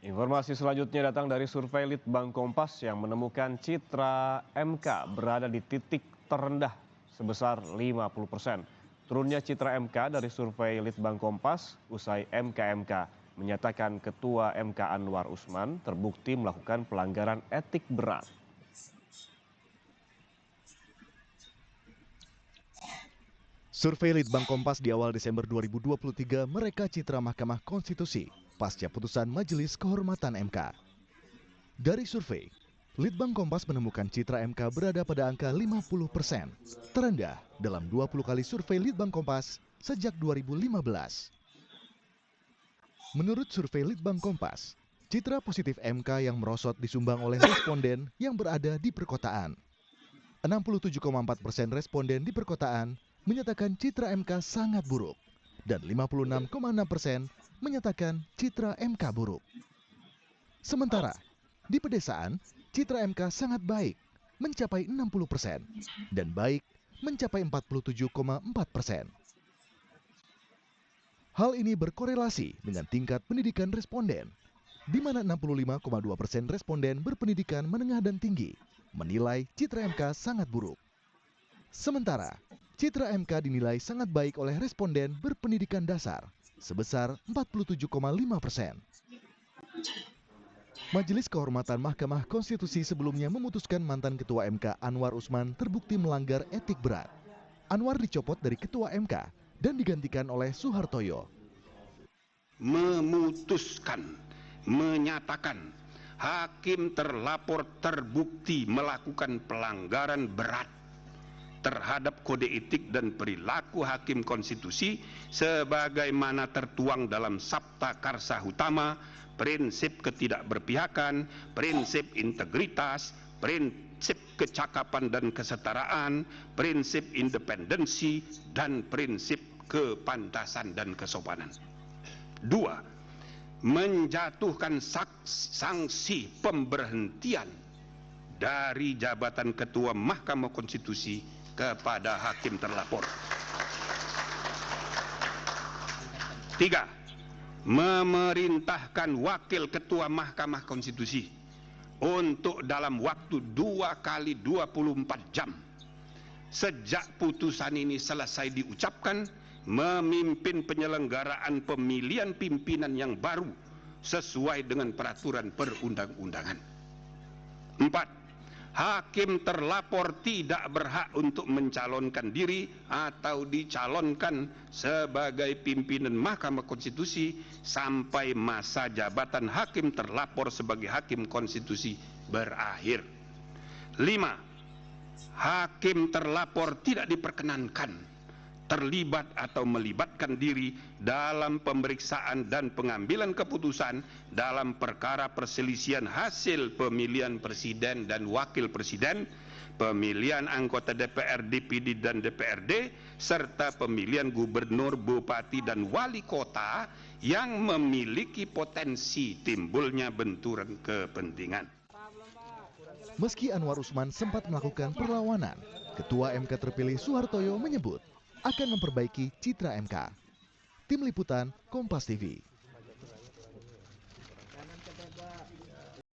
Informasi selanjutnya datang dari survei Litbang Kompas yang menemukan citra MK berada di titik terendah sebesar 50%. Turunnya citra MK dari survei Litbang Kompas usai MKMK menyatakan Ketua MK Anwar Usman terbukti melakukan pelanggaran etik berat. Survei Litbang Kompas di awal Desember 2023 mereka citra Mahkamah Konstitusi pasca putusan Majelis Kehormatan MK. Dari survei, Litbang Kompas menemukan citra MK berada pada angka 50%, terendah dalam 20 kali survei Litbang Kompas sejak 2015. Menurut survei Litbang Kompas, citra positif MK yang merosot disumbang oleh responden yang berada di perkotaan. 67,4% responden di perkotaan menyatakan citra MK sangat buruk dan 56,6% menyatakan citra MK buruk. Sementara di pedesaan, citra MK sangat baik mencapai 60% dan baik mencapai 47,4%. Hal ini berkorelasi dengan tingkat pendidikan responden, di mana 65,2% responden berpendidikan menengah dan tinggi menilai citra MK sangat buruk. Sementara, citra MK dinilai sangat baik oleh responden berpendidikan dasar sebesar 47,5%. Majelis Kehormatan Mahkamah Konstitusi sebelumnya memutuskan mantan Ketua MK Anwar Usman terbukti melanggar etik berat. Anwar dicopot dari Ketua MK dan digantikan oleh Suhartoyo. Menyatakan hakim terlapor terbukti melakukan pelanggaran berat terhadap kode etik dan perilaku hakim konstitusi sebagaimana tertuang dalam Sabta Karsa Utama, prinsip ketidakberpihakan, prinsip integritas, prinsip kecakapan dan kesetaraan, prinsip independensi, dan prinsip kepantasan dan kesopanan. 2. Menjatuhkan sanksi pemberhentian dari jabatan Ketua Mahkamah Konstitusi kepada hakim terlapor. 3. Memerintahkan Wakil Ketua Mahkamah Konstitusi untuk dalam waktu 2 kali 24 jam sejak putusan ini selesai diucapkan memimpin penyelenggaraan pemilihan pimpinan yang baru sesuai dengan peraturan perundang-undangan. 4. Hakim terlapor tidak berhak untuk mencalonkan diri atau dicalonkan sebagai pimpinan Mahkamah Konstitusi sampai masa jabatan hakim terlapor sebagai hakim konstitusi berakhir. 5. Hakim terlapor tidak diperkenankan terlibat atau melibatkan diri dalam pemeriksaan dan pengambilan keputusan dalam perkara perselisihan hasil pemilihan presiden dan wakil presiden, pemilian anggota DPR, DPD dan DPRD, serta pemilihan gubernur, bupati dan wali kota yang memiliki potensi timbulnya benturan kepentingan. Meski Anwar Usman sempat melakukan perlawanan, Ketua MK terpilih Suhartoyo menyebut akan memperbaiki citra MK. Tim Liputan Kompas TV.